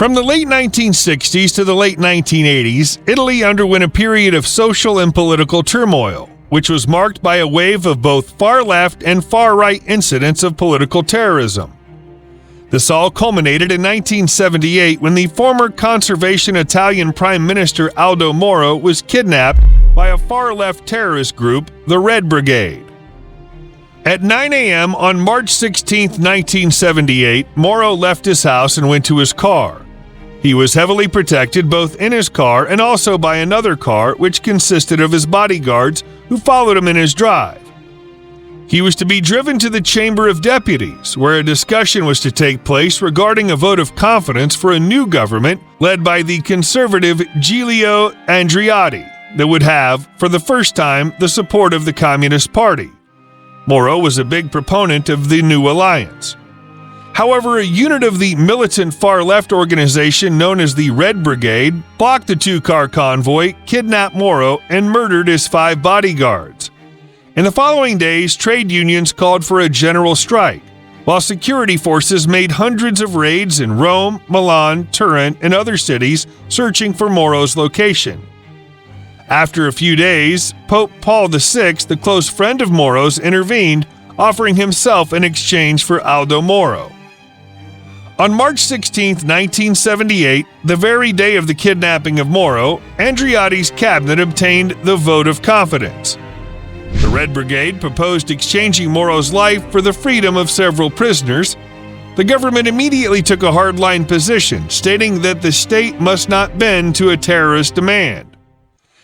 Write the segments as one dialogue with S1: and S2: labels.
S1: From the late 1960s to the late 1980s, Italy underwent a period of social and political turmoil, which was marked by a wave of both far-left and far-right incidents of political terrorism. This all culminated in 1978 when the former conservation Italian Prime Minister Aldo Moro was kidnapped by a far-left terrorist group, the Red Brigade. At 9 a.m. on March 16, 1978, Moro left his house and went to his car. He was heavily protected both in his car and also by another car which consisted of his bodyguards who followed him in his drive. He was to be driven to the Chamber of Deputies, where a discussion was to take place regarding a vote of confidence for a new government led by the conservative Giulio Andreotti that would have, for the first time, the support of the Communist Party. Moro was a big proponent of the new alliance. However, a unit of the militant far-left organization known as the Red Brigade blocked the two-car convoy, kidnapped Moro, and murdered his 5 bodyguards. In the following days, trade unions called for a general strike, while security forces made hundreds of raids in Rome, Milan, Turin, and other cities searching for Moro's location. After a few days, Pope Paul VI, the close friend of Moro's, intervened, offering himself in exchange for Aldo Moro. On March 16, 1978, the very day of the kidnapping of Moro, Andreotti's cabinet obtained the vote of confidence. The Red Brigade proposed exchanging Moro's life for the freedom of several prisoners. The government immediately took a hardline position, stating that the state must not bend to a terrorist demand.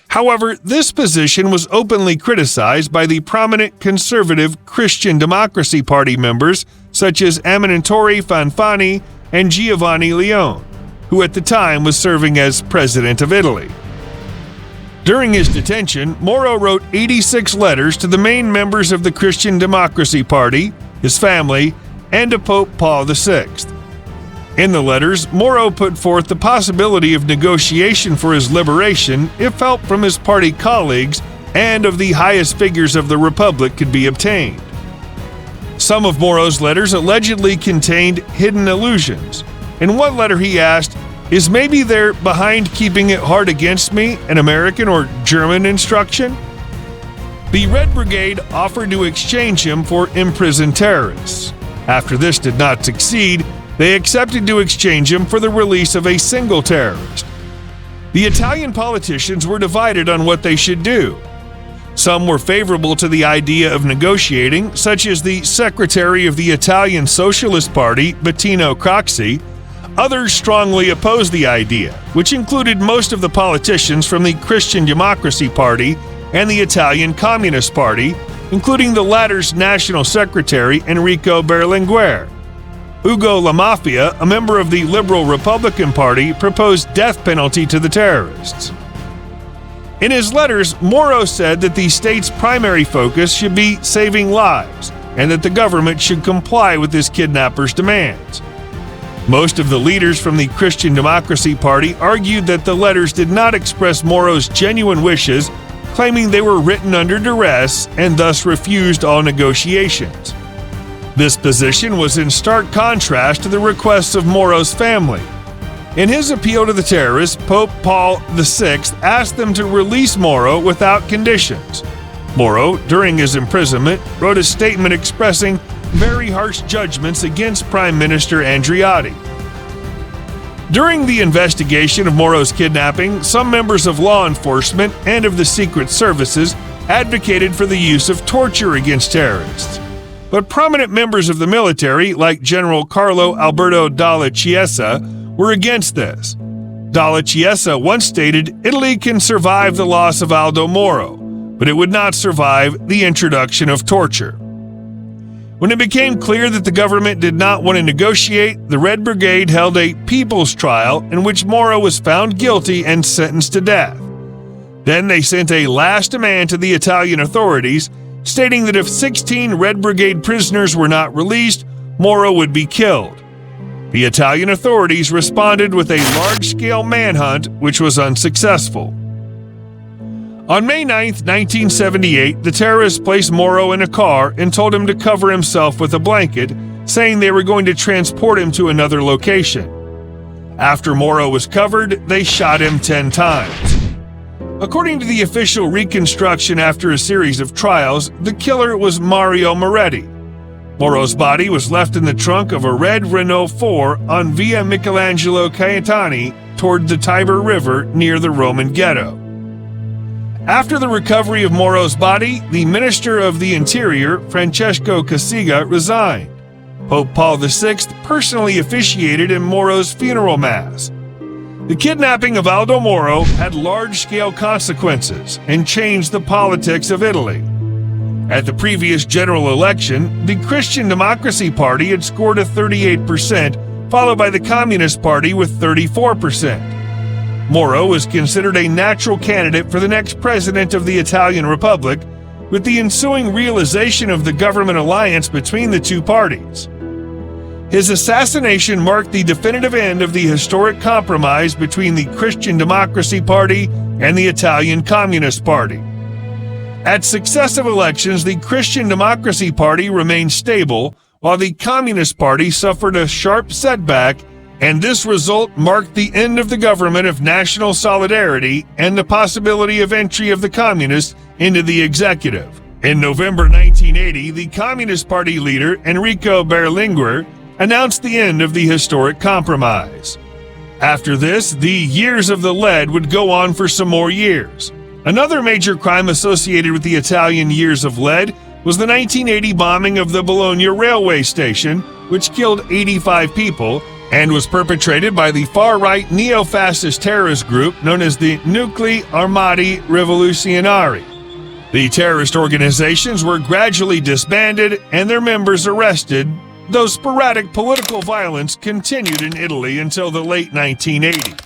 S1: However, this position was openly criticized by the prominent conservative Christian Democracy Party members such as Amintore Fanfani and Giovanni Leone, who at the time was serving as president of Italy. During his detention, Moro wrote 86 letters to the main members of the Christian Democracy Party, his family, and to Pope Paul VI. In the letters, Moro put forth the possibility of negotiation for his liberation if help from his party colleagues and of the highest figures of the Republic could be obtained. Some of Moro's letters allegedly contained hidden allusions. In one letter he asked, "Is maybe they're behind keeping it hard against me, an American or German instruction?" The Red Brigade offered to exchange him for imprisoned terrorists. After this did not succeed, they accepted to exchange him for the release of a single terrorist. The Italian politicians were divided on what they should do. Some were favorable to the idea of negotiating, such as the secretary of the Italian Socialist Party, Bettino Craxi. Others strongly opposed the idea, which included most of the politicians from the Christian Democracy Party and the Italian Communist Party, including the latter's national secretary Enrico Berlinguer. Ugo La Mafia, a member of the Liberal Republican Party, proposed death penalty to the terrorists. In his letters, Moro said that the state's primary focus should be saving lives and that the government should comply with his kidnappers' demands. Most of the leaders from the Christian Democracy Party argued that the letters did not express Moro's genuine wishes, claiming they were written under duress and thus refused all negotiations. This position was in stark contrast to the requests of Moro's family. In his appeal to the terrorists, Pope Paul VI asked them to release Moro without conditions. Moro, during his imprisonment, wrote a statement expressing very harsh judgments against Prime Minister Andreotti. During the investigation of Moro's kidnapping, some members of law enforcement and of the secret services advocated for the use of torture against terrorists. But prominent members of the military, like General Carlo Alberto Dalla Chiesa, were against this. Dalla Chiesa once stated, "Italy can survive the loss of Aldo Moro, but it would not survive the introduction of torture." When it became clear that the government did not want to negotiate, the Red Brigade held a people's trial in which Moro was found guilty and sentenced to death. Then they sent a last demand to the Italian authorities, stating that if 16 Red Brigade prisoners were not released, Moro would be killed. The Italian authorities responded with a large-scale manhunt, which was unsuccessful. On May 9, 1978, the terrorists placed Moro in a car and told him to cover himself with a blanket, saying they were going to transport him to another location. After Moro was covered, they shot him 10 times. According to the official reconstruction after a series of trials, the killer was Mario Moretti. Moro's body was left in the trunk of a red Renault 4 on Via Michelangelo Caetani toward the Tiber River near the Roman ghetto. After the recovery of Moro's body, the Minister of the Interior, Francesco Cossiga, resigned. Pope Paul VI personally officiated in Moro's funeral mass. The kidnapping of Aldo Moro had large-scale consequences and changed the politics of Italy. At the previous general election, the Christian Democracy Party had scored a 38%, followed by the Communist Party with 34%. Moro was considered a natural candidate for the next president of the Italian Republic, with the ensuing realization of the government alliance between the two parties. His assassination marked the definitive end of the historic compromise between the Christian Democracy Party and the Italian Communist Party. At successive elections, the Christian Democracy Party remained stable, while the Communist Party suffered a sharp setback, and this result marked the end of the government of national solidarity and the possibility of entry of the communists into the executive. In November 1980, the Communist Party leader Enrico Berlinguer announced the end of the historic compromise. After this, the years of the lead would go on for some more years. Another major crime associated with the Italian years of lead was the 1980 bombing of the Bologna railway station, which killed 85 people, and was perpetrated by the far-right neo-fascist terrorist group known as the Nuclei Armati Rivoluzionari. The terrorist organizations were gradually disbanded and their members arrested, though sporadic political violence continued in Italy until the late 1980s.